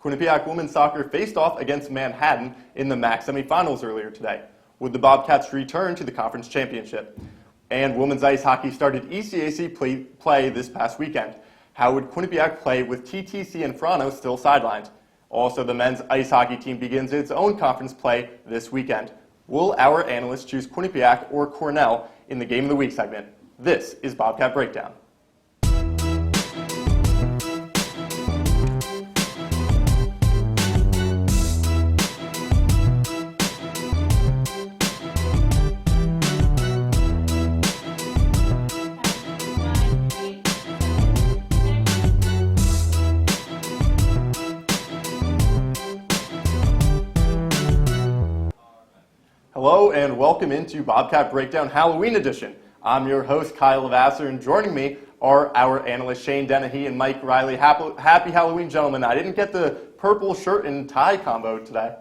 Quinnipiac women's soccer faced off against Manhattan in the MAC semifinals earlier today. Would the Bobcats return to the conference championship? And women's ice hockey started ECAC play this past weekend. How would Quinnipiac play with TTC and Frano still sidelined? Also, the men's ice hockey team begins its own conference play this weekend. Will our analysts choose Quinnipiac or Cornell in the Game of the Week segment? This is Bobcat Breakdown. Hello and welcome into Bobcat Breakdown Halloween Edition. I'm your host, Kyle Lavasser, and joining me are our analysts Shane Dennehy and Mike Riley. Happy Halloween, gentlemen. I didn't get the purple shirt and tie combo today.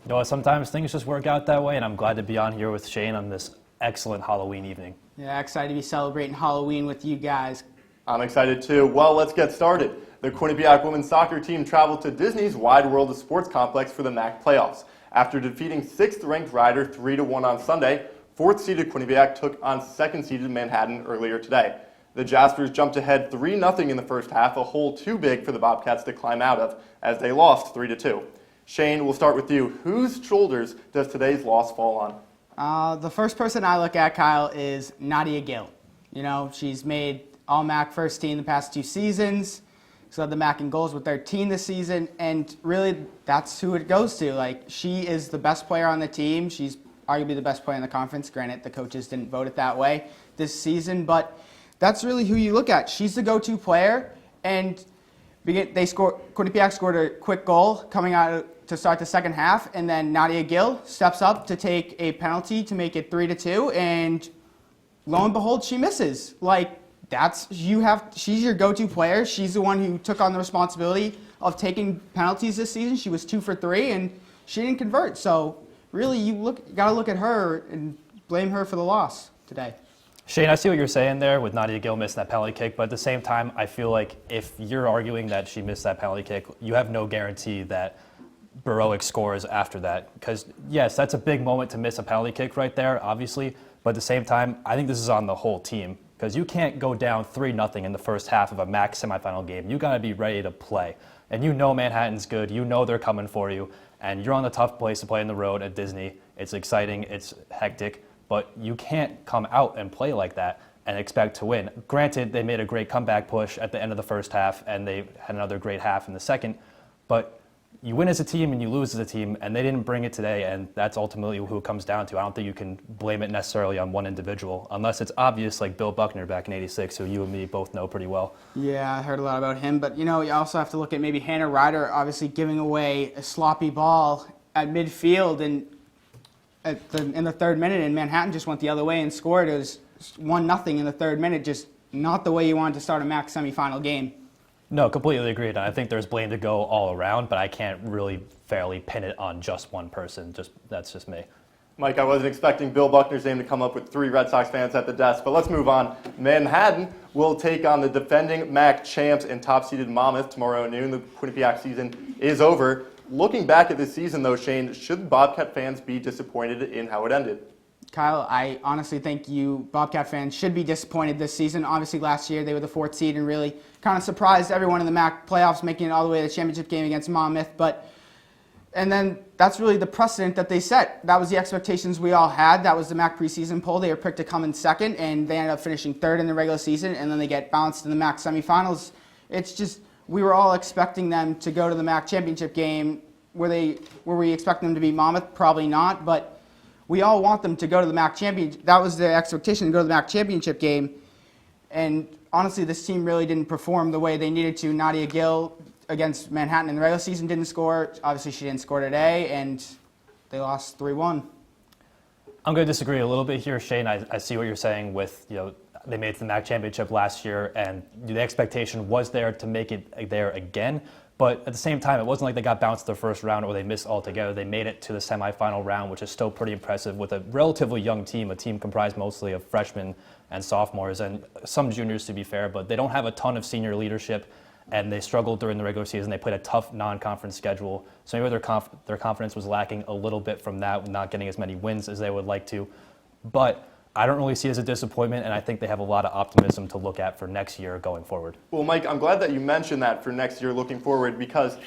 You know what, sometimes things just work out that way, and I'm glad to be on here with Shane on this excellent Halloween evening. Yeah, excited to be celebrating Halloween with you guys. I'm excited too. Well, let's get started. The Quinnipiac women's soccer team traveled to Disney's Wide World of Sports complex for the MAC playoffs. After defeating 6th-ranked Rider 3-1 on Sunday, 4th-seeded Quinnipiac took on 2nd-seeded Manhattan earlier today. The Jaspers jumped ahead 3-0 in the first half, a hole too big for the Bobcats to climb out of, as they lost 3-2. Shane, we'll start with you. Whose shoulders does today's loss fall on? The first person I look at, Kyle, is Nadia Gill. You know, she's made All-MAC first team the past 2 seasons. She's led the MAC in goals with 13 this season, and really that's who it goes to. Like, she is the best player on the team. She's arguably the best player in the conference. Granted, the coaches didn't vote it that way this season, but that's really who you look at. She's the go-to player, and Quinnipiac scored a quick goal coming out to start the second half, and then Nadia Gill steps up to take a penalty to make it 3-2, and lo and behold, she misses. She's your go-to player. She's the one who took on the responsibility of taking penalties this season. She was 2 for 3, and she didn't convert. So really, you got to look at her and blame her for the loss today. Shane, I see what you're saying there with Nadia Gill missing that penalty kick, but at the same time, I feel like if you're arguing that she missed that penalty kick, you have no guarantee that Baroic scores after that. Because, yes, that's a big moment to miss a penalty kick right there, obviously, but at the same time, I think this is on the whole team. Because you can't go down 3-0 in the first half of a MAC semifinal game. You got to be ready to play. And you know Manhattan's good. You know they're coming for you. And you're on the tough place to play on the road at Disney. It's exciting. It's hectic. But you can't come out and play like that and expect to win. Granted, they made a great comeback push at the end of the first half, and they had another great half in the second. But you win as a team and you lose as a team, and they didn't bring it today, and that's ultimately who it comes down to. I don't think you can blame it necessarily on one individual, unless it's obvious, like Bill Buckner back in '86, who you and me both know pretty well. Yeah, I heard a lot about him, but you also have to look at maybe Hannah Ryder obviously giving away a sloppy ball at midfield and in the 3rd minute, and Manhattan just went the other way and scored. It was 1-0 in the 3rd minute, just not the way you wanted to start a MAC semifinal game. No, completely agreed. I think there's blame to go all around, but I can't really fairly pin it on just one person. That's just me. Mike, I wasn't expecting Bill Buckner's name to come up with 3 Red Sox fans at the desk, but let's move on. Manhattan will take on the defending MAC champs and top-seeded Monmouth tomorrow noon. The Quinnipiac season is over. Looking back at this season, though, Shane, should Bobcat fans be disappointed in how it ended? Kyle, I honestly think you Bobcat fans should be disappointed this season. Obviously, last year they were the 4th seed and really kind of surprised everyone in the MAC playoffs, making it all the way to the championship game against Monmouth. And then that's really the precedent that they set. That was the expectations we all had. That was the MAC preseason poll. They were picked to come in 2nd, and they ended up finishing 3rd in the regular season, and then they get bounced in the MAC semifinals. It's just we were all expecting them to go to the MAC championship game. Were we expecting them to beat Monmouth? Probably not, but we all want them to go to the MAC championship. That was the expectation, to go to the MAC championship game. And honestly, this team really didn't perform the way they needed to. Nadia Gill against Manhattan in the regular season didn't score. Obviously, she didn't score today, and they lost 3-1. I'm going to disagree a little bit here, Shane. I see what you're saying with, they made it to the MAC championship last year, and the expectation was there to make it there again. But at the same time, it wasn't like they got bounced the first round or they missed altogether. They made it to the semifinal round, which is still pretty impressive with a relatively young team, a team comprised mostly of freshmen and sophomores and some juniors, to be fair, but they don't have a ton of senior leadership. and they struggled during the regular season. They played a tough non-conference schedule, so maybe their confidence was lacking a little bit from that, not getting as many wins as they would like to. But I don't really see it as a disappointment, and I think they have a lot of optimism to look at for next year going forward. Well, Mike, I'm glad that you mentioned that for next year looking forward, because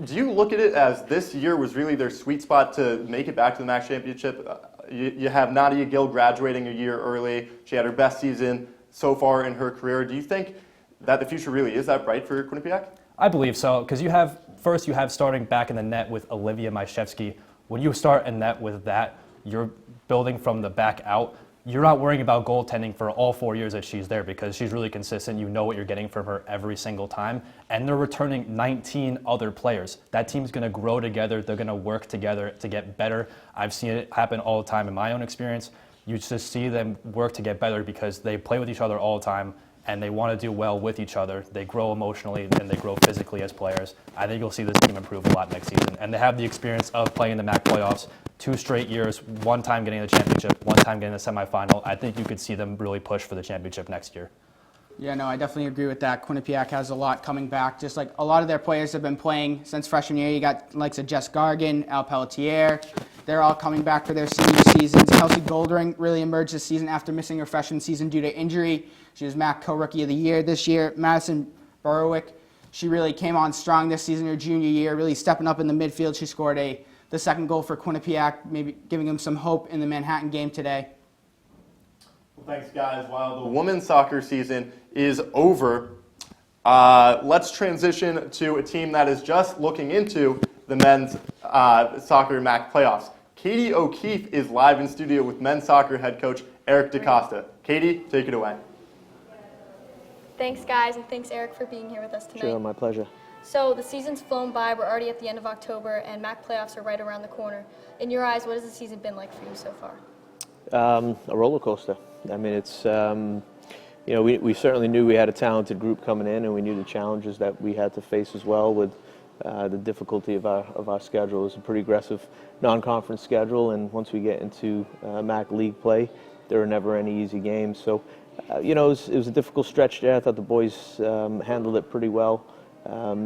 do you look at it as this year was really their sweet spot to make it back to the MAC championship? You have Nadia Gill graduating a year early. She had her best season so far in her career. Do you think that the future really is that bright for Quinnipiac? I believe so, because you have starting back in the net with Olivia Majewski. When you start a net with that, you're building from the back out. You're not worrying about goaltending for all 4 years that she's there, because she's really consistent. You know what you're getting from her every single time. And they're returning 19 other players. That team's going to grow together. They're going to work together to get better. I've seen it happen all the time in my own experience. You just see them work to get better because they play with each other all the time, and they want to do well with each other. They grow emotionally and they grow physically as players. I think you'll see this team improve a lot next season. And they have the experience of playing the MAC playoffs 2 straight years, one time getting the championship, one time getting the semifinal. I think you could see them really push for the championship next year. Yeah, no, I definitely agree with that. Quinnipiac has a lot coming back. Just like a lot of their players have been playing since freshman year. You got likes of Jess Gargan, Al Pelletier. They're all coming back for their senior seasons. Kelsey Goldring really emerged this season after missing her freshman season due to injury. She was MAC co-rookie of the year this year. Madison Borowick, she really came on strong this season, her junior year, really stepping up in the midfield. She scored the second goal for Quinnipiac, maybe giving them some hope in the Manhattan game today. Well, thanks, guys. While the women's soccer season is over, let's transition to a team that is just looking into the men's soccer MAC playoffs. Katie O'Keefe is live in studio with men's soccer head coach Eric DeCosta. Katie, take it away. Thanks, guys, and thanks, Eric, for being here with us tonight. Sure, my pleasure. So the season's flown by. We're already at the end of October, and MAC playoffs are right around the corner. In your eyes, what has the season been like for you so far? A roller coaster. I mean, it's, we certainly knew we had a talented group coming in, and we knew the challenges that we had to face as well with the difficulty of our schedule. It was a pretty aggressive non-conference schedule, and once we get into MAC league play, there are never any easy games. So, it was a difficult stretch there. I thought the boys handled it pretty well.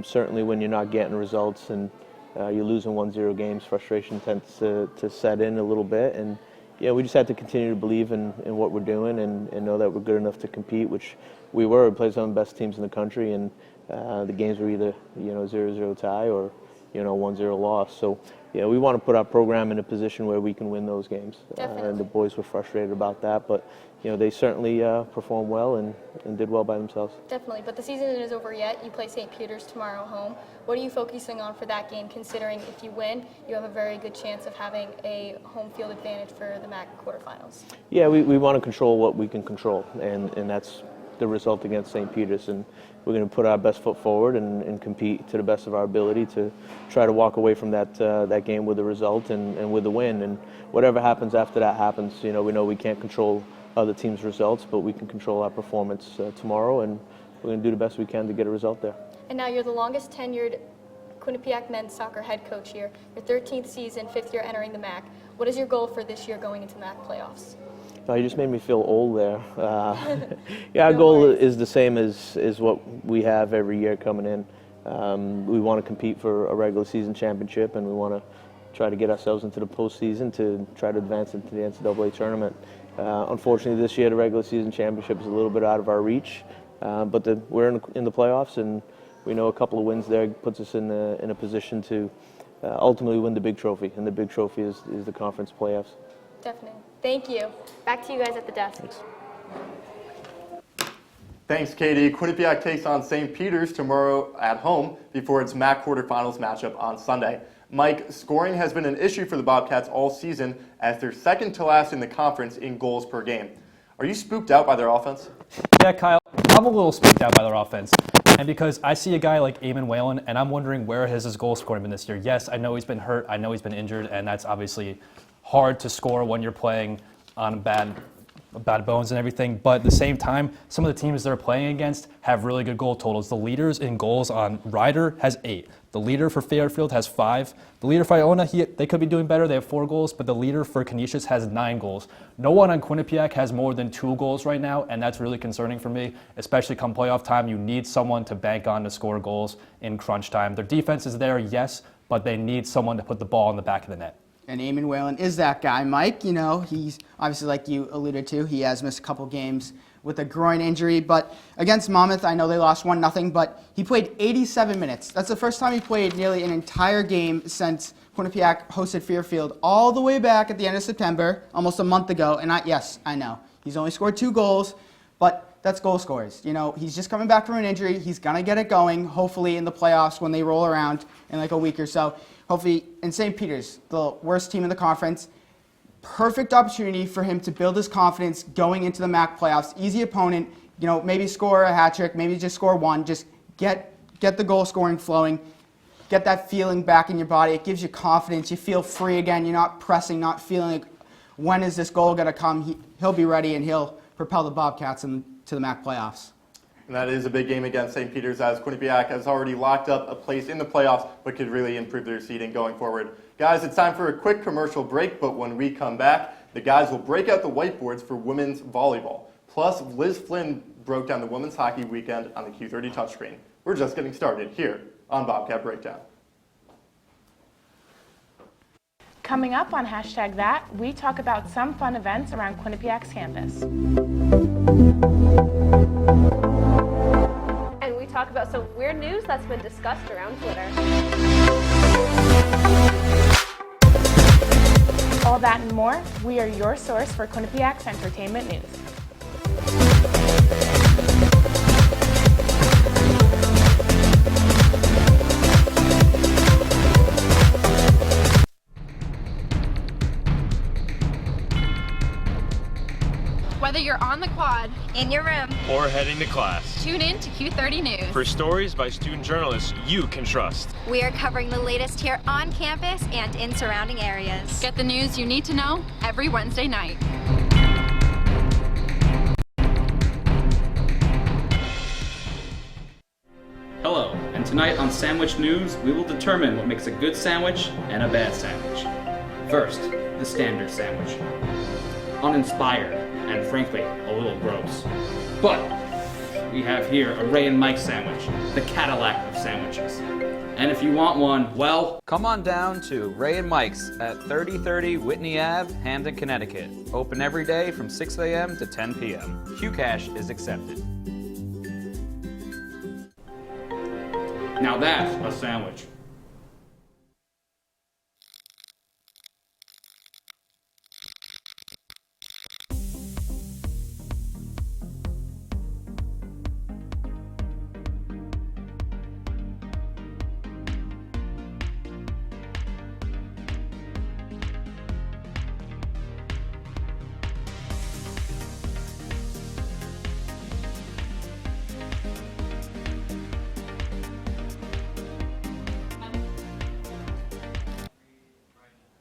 Certainly when you're not getting results and you're losing 1-0 games, frustration tends to set in a little bit. And we just had to continue to believe in what we're doing and know that we're good enough to compete, which we were. We played some of the best teams in the country, and the games were either 0-0 tie or 1-0 loss. So we want to put our program in a position where we can win those games. And the boys were frustrated about that, but they certainly performed well and did well by themselves. Definitely, but the season isn't over yet. You play St. Peter's tomorrow home. What are you focusing on for that game, considering if you win, you have a very good chance of having a home field advantage for the MAC quarterfinals? Yeah, we want to control what we can control, and that's the result against St. Peter's. And we're going to put our best foot forward and compete to the best of our ability to try to walk away from that game with a result and with a win. And whatever happens after that happens. We know we can't control other teams' results, but we can control our performance tomorrow, and we're going to do the best we can to get a result there. And now you're the longest tenured Quinnipiac men's soccer head coach here. Your 13th season, 5th year entering the MAC. What is your goal for this year going into MAC playoffs? You just made me feel old there. Our goal is the same as what we have every year coming in. We want to compete for a regular season championship, and we want to try to get ourselves into the postseason to try to advance into the NCAA tournament. Unfortunately, this year the regular season championship is a little bit out of our reach, but we're in the playoffs, and we know a couple of wins there puts us in a position to ultimately win the big trophy, and the big trophy is the conference playoffs. Definitely. Thank you. Back to you guys at the desk. Thanks, Katie. Quinnipiac takes on St. Peter's tomorrow at home before its MAC quarterfinals matchup on Sunday. Mike, scoring has been an issue for the Bobcats all season as they're second to last in the conference in goals per game. Are you spooked out by their offense? Yeah, Kyle, I'm a little spooked out by their offense. And because I see a guy like Eamon Whalen, and I'm wondering where has his goal scoring been this year. Yes, I know he's been hurt. I know he's been injured, and that's obviously hard to score when you're playing on a bad bad bones and everything, but at the same time, some of the teams they're playing against have really good goal totals. The leaders in goals on Ryder has 8. The leader for Fairfield has 5. The leader for Iona, they could be doing better. They have 4 goals, but the leader for Canisius has 9 goals. No one on Quinnipiac has more than 2 goals right now, and that's really concerning for me, especially come playoff time. You need someone to bank on to score goals in crunch time. Their defense is there, yes, but they need someone to put the ball in the back of the net. And Eamon Whalen is that guy, Mike. You know, he's obviously, like you alluded to, he has missed a couple games with a groin injury. But against Monmouth, I know they lost 1-0, but he played 87 minutes. That's the first time he played nearly an entire game since Quinnipiac hosted Fairfield all the way back at the end of September, almost a month ago. And yes, I know, he's only scored 2 goals, but that's goal scorers. You know, he's just coming back from an injury. He's going to get it going, hopefully in the playoffs when they roll around in like a week or so. Hopefully, in St. Peter's, the worst team in the conference, perfect opportunity for him to build his confidence going into the MAC playoffs. Easy opponent, you know, maybe score a hat trick, maybe just score 1. Just get the goal scoring flowing, get that feeling back in your body. It gives you confidence. You feel free again. You're not pressing, not feeling like, when is this goal going to come? He'll be ready, and he'll propel the Bobcats to the MAC playoffs. And that is a big game against St. Peter's, as Quinnipiac has already locked up a place in the playoffs, but could really improve their seeding going forward. Guys, it's time for a quick commercial break, but when we come back, the guys will break out the whiteboards for women's volleyball. Plus, Liz Flynn broke down the women's hockey weekend on the Q30 touchscreen. We're just getting started here on Bobcat Breakdown. Coming up on #that, we talk about some fun events around Quinnipiac's campus. And we talk about some weird news that's been discussed around Twitter. All that and more, we are your source for Quinnipiac's entertainment news. Whether you're on the quad, in your room, or heading to class, tune in to Q30 News for stories by student journalists you can trust. We are covering the latest here on campus and in surrounding areas. Get the news you need to know every Wednesday night. Hello, and tonight on Sandwich News, we will determine what makes a good sandwich and a bad sandwich. First, the standard sandwich. Uninspired, and frankly, a little gross. But we have here a Ray and Mike sandwich, the Cadillac of sandwiches. And if you want one, well, come on down to Ray and Mike's at 3030 Whitney Ave, Hamden, Connecticut. Open every day from 6 a.m. to 10 p.m. QCash is accepted. now that's a sandwich.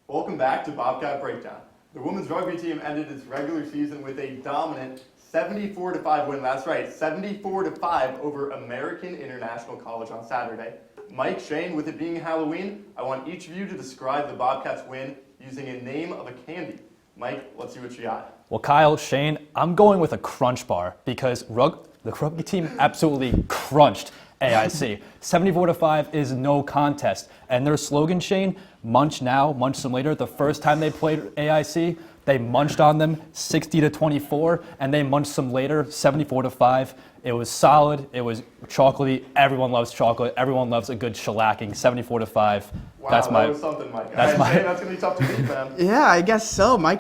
Welcome back to Bobcat Breakdown. The women's rugby team ended its regular season with a dominant 74-5 win. That's right, 74-5 over American International College on Saturday. Mike, Shane, with it being Halloween, I want each of you to describe the Bobcats' win using a name of a candy. Mike, let's see what you got. Well, Kyle, Shane, I'm going with a crunch bar because the rugby team absolutely crunched AIC. 74-5 is no contest. And their slogan, Shane, munch now, munch some later. The first time they played AIC, they munched on them 60-24, and they munched some later, 74-5. It was solid. It was chocolatey. Everyone loves chocolate. Everyone loves a good shellacking. 74-5. Wow, that was something, Mike. That's going to be tough to beat, man. Yeah, I guess so. Mike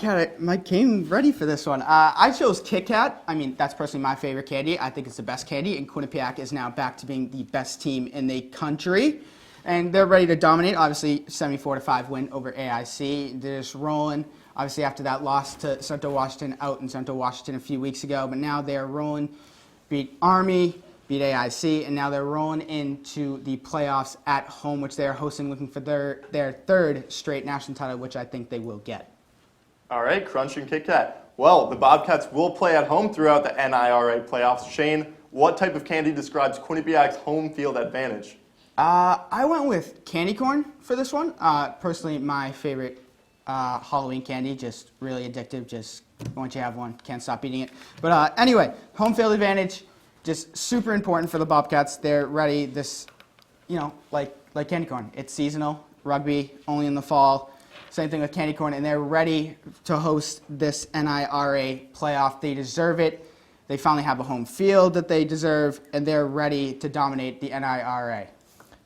came ready for this one. I chose Kit Kat. I mean, that's personally my favorite candy. I think it's the best candy, and Quinnipiac is now back to being the best team in the country. And they're ready to dominate. Obviously, 74-5 win over AIC. They're just rolling. Obviously, after that loss to Central Washington out in Central Washington a few weeks ago. But now they're rolling. Beat Army, beat AIC, and now they're rolling into the playoffs at home, which they're hosting, looking for their third straight national title, which I think they will get. All right, crunch and Kit Kat. Well, the Bobcats will play at home throughout the NIRA playoffs. Shane, what type of candy describes Quinnipiac's home field advantage? I went with candy corn for this one. Personally, my favorite Halloween candy, just really addictive. Just once you have one, can't stop eating it. But anyway, home field advantage, just super important for the Bobcats. They're ready this, like candy corn. It's seasonal. Rugby, only in the fall. Same thing with candy corn, and they're ready to host this NIRA playoff. They deserve it. They finally have a home field that they deserve, and they're ready to dominate the NIRA.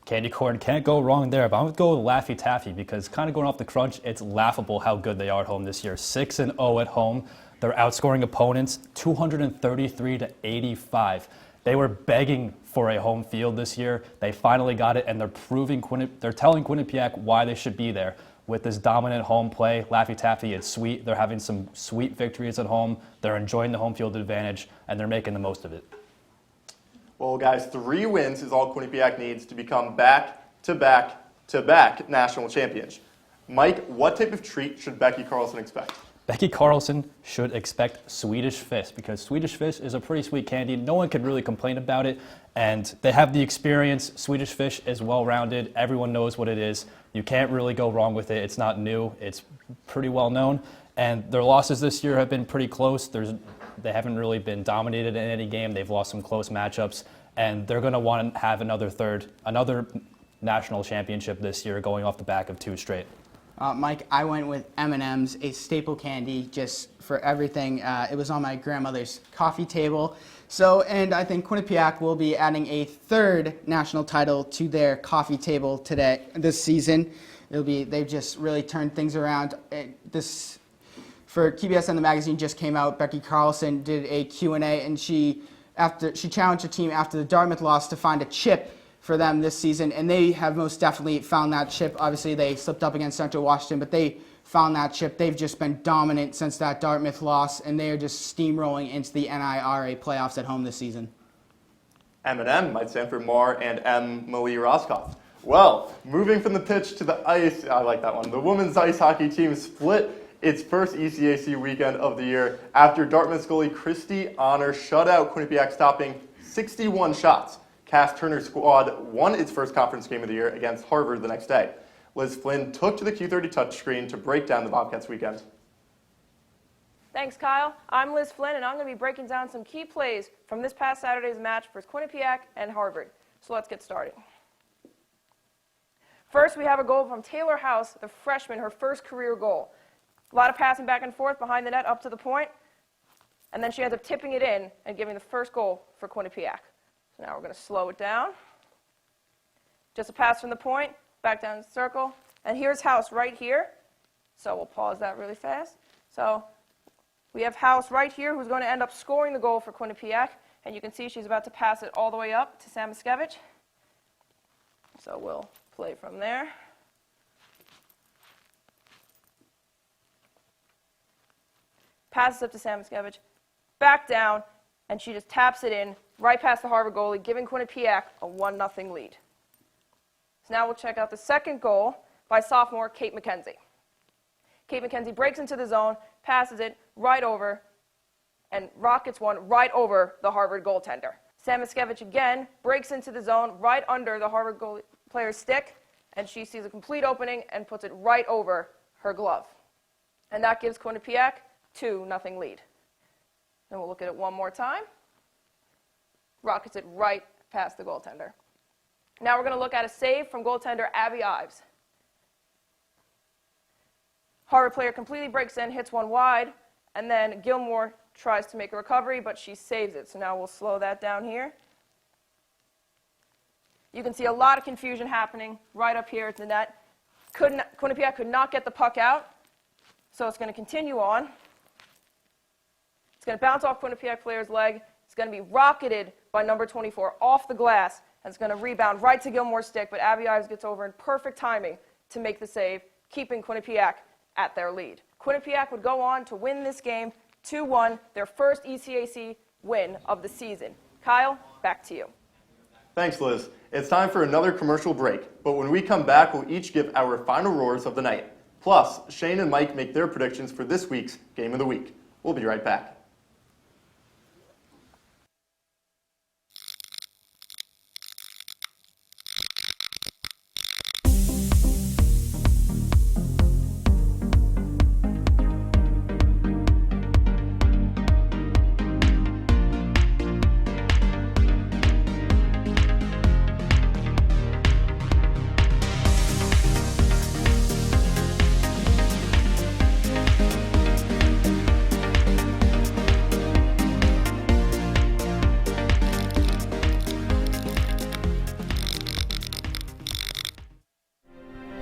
Candy corn can't go wrong there, but I'm going to go with Laffy Taffy because kind of going off the crunch, it's laughable how good they are at home this year. 6-0 at home. They're outscoring opponents 233-85. They were begging for a home field this year. They finally got it, and they're telling Quinnipiac why they should be there. With this dominant home play, Laffy Taffy, it's sweet. They're having some sweet victories at home. They're enjoying the home field advantage, and they're making the most of it. Well, guys, 3 wins is all Quinnipiac needs to become back-to-back-to-back national champions. Mike, what type of treat should Becky Carlson expect? Becky Carlson should expect Swedish Fish because Swedish Fish is a pretty sweet candy. No one can really complain about it, and they have the experience. Swedish Fish is well-rounded. Everyone knows what it is. You can't really go wrong with it. It's not new. It's pretty well known, and their losses this year have been pretty close. They haven't really been dominated in any game. They've lost some close matchups, and they're going to want to have another national championship this year going off the back of 2 straight. Mike, I went with M&M's, a staple candy just for everything. It was on my grandmother's coffee table. And I think Quinnipiac will be adding a 3rd national title to their coffee table this season. They've just really turned things around. For QBS and the magazine just came out. Becky Carlson did a Q&A, and she challenged her team after the Dartmouth loss to find a chip for them this season, and they have most definitely found that chip. Obviously, they slipped up against Central Washington, but they found that chip. They've just been dominant since that Dartmouth loss, and they are just steamrolling into the NIRA playoffs at home this season. M&M might stand for Mar and Emily Roscoff. Well, moving from the pitch to the ice, I like that one. The women's ice hockey team split its first ECAC weekend of the year after Dartmouth goalie Christy Honor shut out Quinnipiac, stopping 61 shots. Cass Turner's squad won its first conference game of the year against Harvard the next day. Liz Flynn took to the Q30 touchscreen to break down the Bobcats weekend. Thanks, Kyle. I'm Liz Flynn, and I'm going to be breaking down some key plays from this past Saturday's match for Quinnipiac and Harvard. So let's get started. First, we have a goal from Taylor House, the freshman, her first career goal. A lot of passing back and forth behind the net up to the point, and then she ends up tipping it in and giving the first goal for Quinnipiac. So now we're going to slow it down. Just a pass from the point, back down the circle. And here's House right here. So we'll pause that really fast. So we have House right here who's going to end up scoring the goal for Quinnipiac. And you can see she's about to pass it all the way up to Samiskevich. So we'll play from there. Passes up to Samiskevich, back down, and she just taps it in right past the Harvard goalie, giving Quinnipiac a 1-0 lead. So now we'll check out the second goal by sophomore Kate McKenzie. Kate McKenzie breaks into the zone, passes it right over, and rockets one right over the Harvard goaltender. Samiskevich again breaks into the zone right under the Harvard goalie player's stick, and she sees a complete opening and puts it right over her glove. And that gives Quinnipiac 2-0 lead. Then we'll look at it one more time. Rockets it right past the goaltender. Now we're going to look at a save from goaltender Abby Ives. Harvard player completely breaks in, hits one wide, and then Gilmore tries to make a recovery, but she saves it. So now we'll slow that down here. You can see a lot of confusion happening right up here at the net. Quinnipiac could not get the puck out, so it's going to continue on. It's going to bounce off Quinnipiac player's leg. It's going to be rocketed by number 24 off the glass, and it's going to rebound right to Gilmore's stick, but Abby Ives gets over in perfect timing to make the save, keeping Quinnipiac at their lead. Quinnipiac would go on to win this game 2-1, their first ECAC win of the season. Kyle, back to you. Thanks, Liz. It's time for another commercial break, but when we come back, we'll each give our final roars of the night. Plus, Shane and Mike make their predictions for this week's Game of the Week. We'll be right back.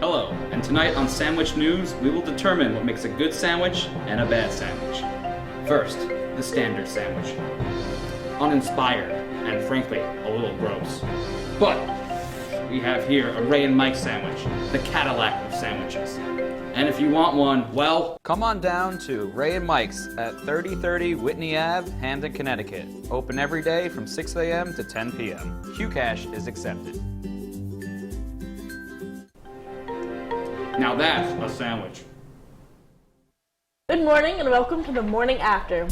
Hello, and tonight on Sandwich News, we will determine what makes a good sandwich and a bad sandwich. First, the standard sandwich. Uninspired, and frankly, a little gross. But we have here a Ray and Mike sandwich, the Cadillac of sandwiches. And if you want one, well, come on down to Ray and Mike's at 3030 Whitney Ave, Hamden, Connecticut. Open every day from 6 a.m. to 10 p.m. Qcash is accepted. now that's a sandwich. Good morning and welcome to the Morning After.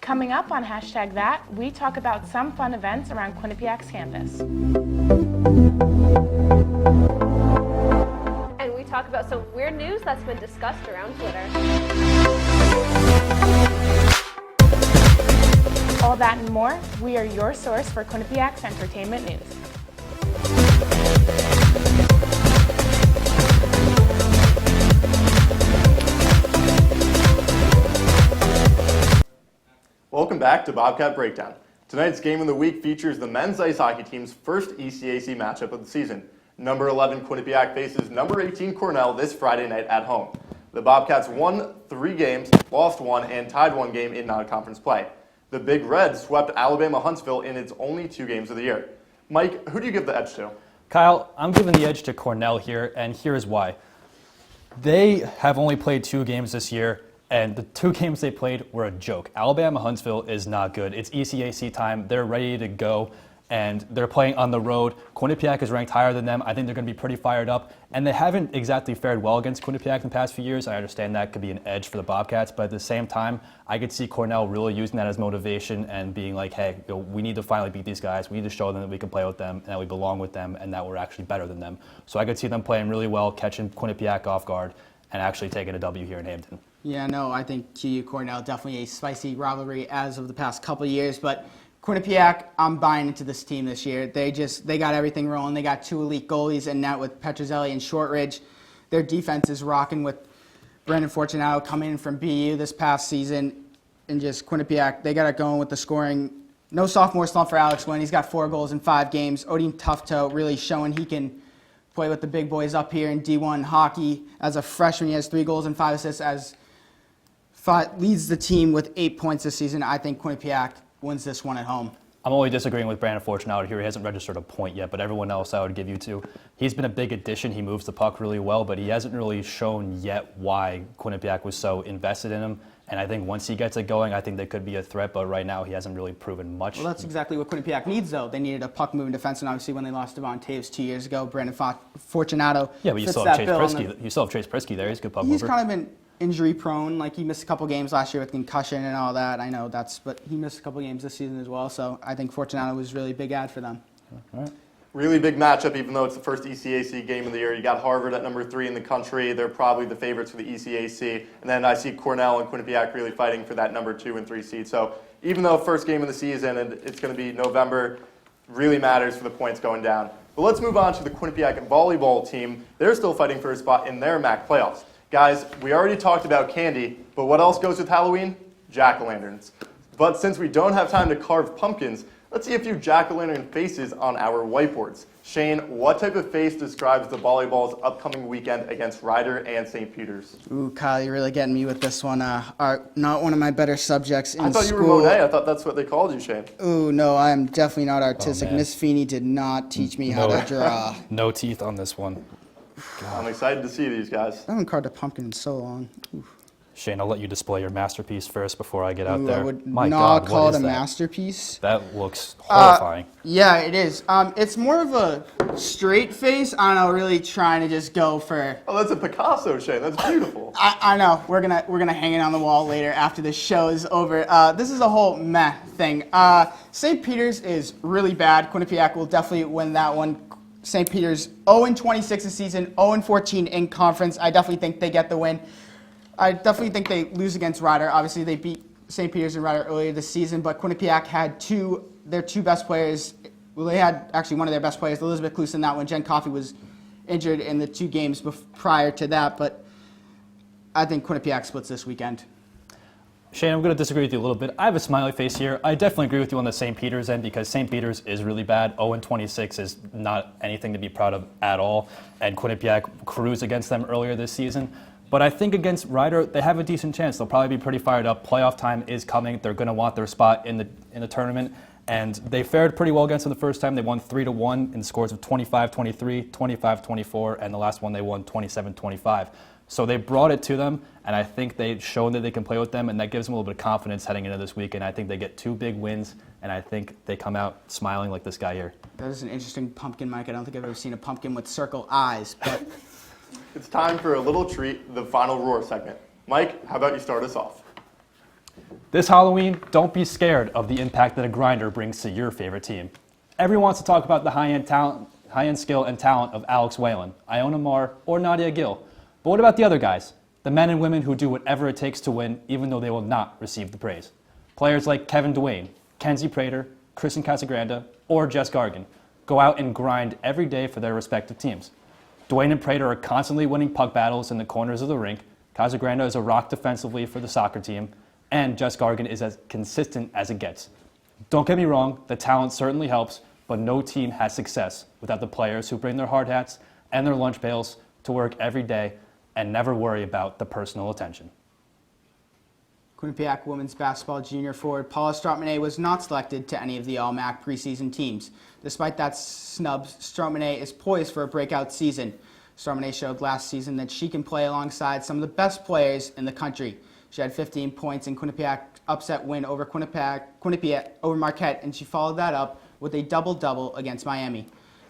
Coming up on Hashtag That, we talk about some fun events around Quinnipiacs campus. And we talk about some weird news that's been discussed around Twitter. All that and more, we are your source for Quinnipiacs entertainment news. Welcome back to Bobcat Breakdown. Tonight's game of the week features the men's ice hockey team's first ECAC matchup of the season. Number 11 Quinnipiac faces number 18 Cornell this Friday night at home. The Bobcats won 3 games, lost 1, and tied 1 game in non-conference play. The Big Reds swept Alabama Huntsville in its only 2 games of the year. Mike, who do you give the edge to? Kyle, I'm giving the edge to Cornell here, and here's why. They have only played 2 games this year, and the 2 games they played were a joke. Alabama Huntsville is not good. It's ECAC time. They're ready to go, and they're playing on the road. Quinnipiac is ranked higher than them. I think they're going to be pretty fired up, and they haven't exactly fared well against Quinnipiac in the past few years. I understand that could be an edge for the Bobcats, but at the same time, I could see Cornell really using that as motivation and being like, hey, we need to finally beat these guys. We need to show them that we can play with them and that we belong with them and that we're actually better than them. So I could see them playing really well, catching Quinnipiac off guard, and actually taking a W here in Hamden. Yeah, no, I think QU Cornell definitely a spicy rivalry as of the past couple of years, but Quinnipiac, I'm buying into this team this year. They got everything rolling. They got 2 elite goalies, and now with Petrozelli and Shortridge, their defense is rocking with Brandon Fortunato coming in from BU this past season, and just Quinnipiac, they got it going with the scoring. No sophomore slump for Alex Wynn. He's got 4 goals in 5 games. Odin Tufto really showing he can play with the big boys up here in D1 hockey. As a freshman, he has 3 goals and 5 assists, leads the team with 8 points this season. I think Quinnipiac wins this one at home. I'm only disagreeing with Brandon Fortunato here. He hasn't registered a point yet, but everyone else I would give you to. He's been a big addition. He moves the puck really well, but he hasn't really shown yet why Quinnipiac was so invested in him. And I think once he gets it going, I think they could be a threat, but right now he hasn't really proven much. Well, that's exactly what Quinnipiac needs, though. They needed a puck-moving defenseman, obviously, when they lost Devon Taves 2 years ago. Brandon Fortunato Yeah, but you still have Chase Prisky. You still have Chase Prisky there. He's a good puck mover. He's kind of been injury-prone. Like, he missed a couple games last year with concussion and all that. I know but he missed a couple games this season as well, so I think Fortunato was really a big add for them. All right. Really big matchup, even though it's the first ECAC game of the year. You got Harvard at number 3 in the country. They're probably the favorites for the ECAC. And then I see Cornell and Quinnipiac really fighting for that number 2 and 3 seed. So even though first game of the season and it's going to be November, really matters for the points going down. But let's move on to the Quinnipiac volleyball team. They're still fighting for a spot in their MAC playoffs. Guys, we already talked about candy, but what else goes with Halloween? Jack-o'-lanterns. But since we don't have time to carve pumpkins, Let's see a few jack-o'-lantern faces on our whiteboards. Shane, what type of face describes the Volleyball's upcoming weekend against Ryder and St. Peter's? Ooh, Kyle, you're really getting me with this one. Not one of my better subjects in school. I thought you were Monet. I thought that's what they called you, Shane. Ooh, no, I am definitely not artistic. man. Miss Feeney did not teach me how to draw. No teeth on this one. I'm excited to see these guys. I haven't carved a pumpkin in so long. Ooh. Shane, I'll let you display your masterpiece first before I get out there. I would My not God, call what it is a that? masterpiece. That looks horrifying. Yeah, it is. It's more of a straight face. I don't know, really trying to just go for. Oh, that's a Picasso, Shane. That's beautiful. I know. We're gonna hang it on the wall later after the show is over. This is a whole meh thing. St. Peter's is really bad. Quinnipiac will definitely win that one. St. Peter's 0-26 this season, 0-14 in conference. I definitely think they get the win. I definitely think they lose against Ryder. Obviously, they beat St. Peter's and Ryder earlier this season, but Quinnipiac had their two best players. Well, they had actually one of their best players, Elizabeth Cluse, in that one. Jen Coffey was injured in the 2 games prior to that, but I think Quinnipiac splits this weekend. Shane, I'm going to disagree with you a little bit. I have a smiley face here. I definitely agree with you on the St. Peter's end because St. Peter's is really bad. 0-26 is not anything to be proud of at all, and Quinnipiac cruised against them earlier this season. But I think against Ryder, they have a decent chance. They'll probably be pretty fired up. Playoff time is coming. They're going to want their spot in the tournament. And they fared pretty well against them the first time. They won 3-1 in scores of 25-23, 25-24, and the last one they won 27-25. So they brought it to them, and I think they've shown that they can play with them, and that gives them a little bit of confidence heading into this week. And I think they get 2 big wins, and I think they come out smiling like this guy here. That is an interesting pumpkin, Mike. I don't think I've ever seen a pumpkin with circle eyes, but... It's time for a little treat, the final roar segment. Mike, how about you start us off? This Halloween, don't be scared of the impact that a grinder brings to your favorite team. Everyone wants to talk about the high-end skill and talent of Alex Whalen, Iona Marr, or Nadia Gill. But what about the other guys? The men and women who do whatever it takes to win, even though they will not receive the praise. Players like Kevin Duane, Kenzie Prater, Kristen Casagrande, or Jess Gargan go out and grind every day for their respective teams. Duane and Prater are constantly winning puck battles in the corners of the rink. Casagrande is a rock defensively for the soccer team. And Jess Gargan is as consistent as it gets. Don't get me wrong, the talent certainly helps, but no team has success without the players who bring their hard hats and their lunch pails to work every day and never worry about the personal attention. Quinnipiac women's basketball junior forward Paula Stroutmanet was not selected to any of the All-MAC preseason teams. Despite that snub, Stroutmanet is poised for a breakout season. Stroutmanet showed last season that she can play alongside some of the best players in the country. She had 15 points in Quinnipiac upset win over Quinnipiac over Marquette, and she followed that up with a double-double against Miami.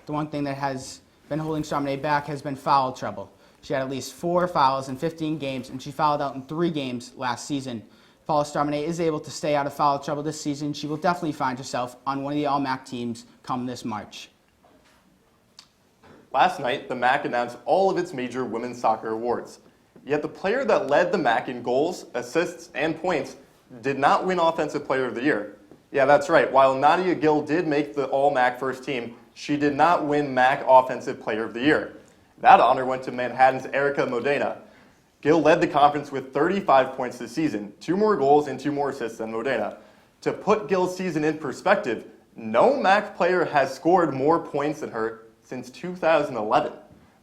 The one thing that has been holding Stroutmanet back has been foul trouble. She had at least 4 fouls in 15 games, and she fouled out in 3 games last season. Paula Stroutmanet is able to stay out of foul trouble this season. She will definitely find herself on one of the All-MAC teams come this March. Last night, the MAC announced all of its major women's soccer awards. Yet the player that led the MAC in goals, assists, and points did not win Offensive Player of the Year. Yeah, that's right. While Nadia Gill did make the All-MAC first team, she did not win MAC Offensive Player of the Year. That honor went to Manhattan's Erica Modena. Gill led the conference with 35 points this season, 2 more goals and 2 more assists than Modena. To put Gill's season in perspective, no MAC player has scored more points than her since 2011.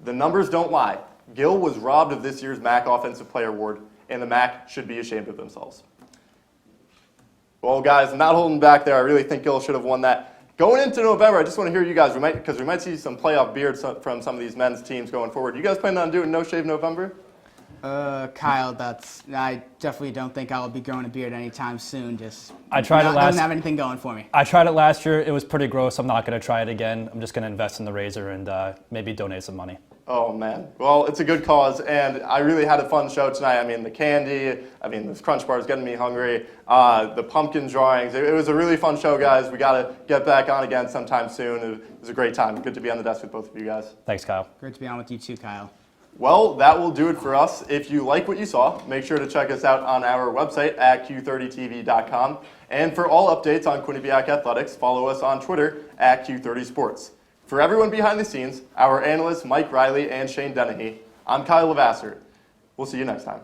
The numbers don't lie. Gill was robbed of this year's MAC Offensive Player Award, and the MAC should be ashamed of themselves. Well, guys, I'm not holding back there. I really think Gill should have won that. Going into November, I just want to hear you guys, because we might see some playoff beards from some of these men's teams going forward. You guys planning on doing No Shave November? Kyle, I definitely don't think I'll be growing a beard anytime soon. I tried it last. Doesn't have anything going for me. I tried it last year. It was pretty gross. I'm not going to try it again. I'm just going to invest in the razor and maybe donate some money. Oh, man. Well, it's a good cause, and I really had a fun show tonight. I mean, the candy, this Crunch Bar is getting me hungry, the pumpkin drawings. It was a really fun show, guys. We got to get back on again sometime soon. It was a great time. Good to be on the desk with both of you guys. Thanks, Kyle. Great to be on with you too, Kyle. Well, that will do it for us. If you like what you saw, make sure to check us out on our website at q30tv.com. And for all updates on Quinnipiac Athletics, follow us on Twitter at Q30Sports. For everyone behind the scenes, our analysts Mike Riley and Shane Dennehy, I'm Kyle Levasseur. We'll see you next time.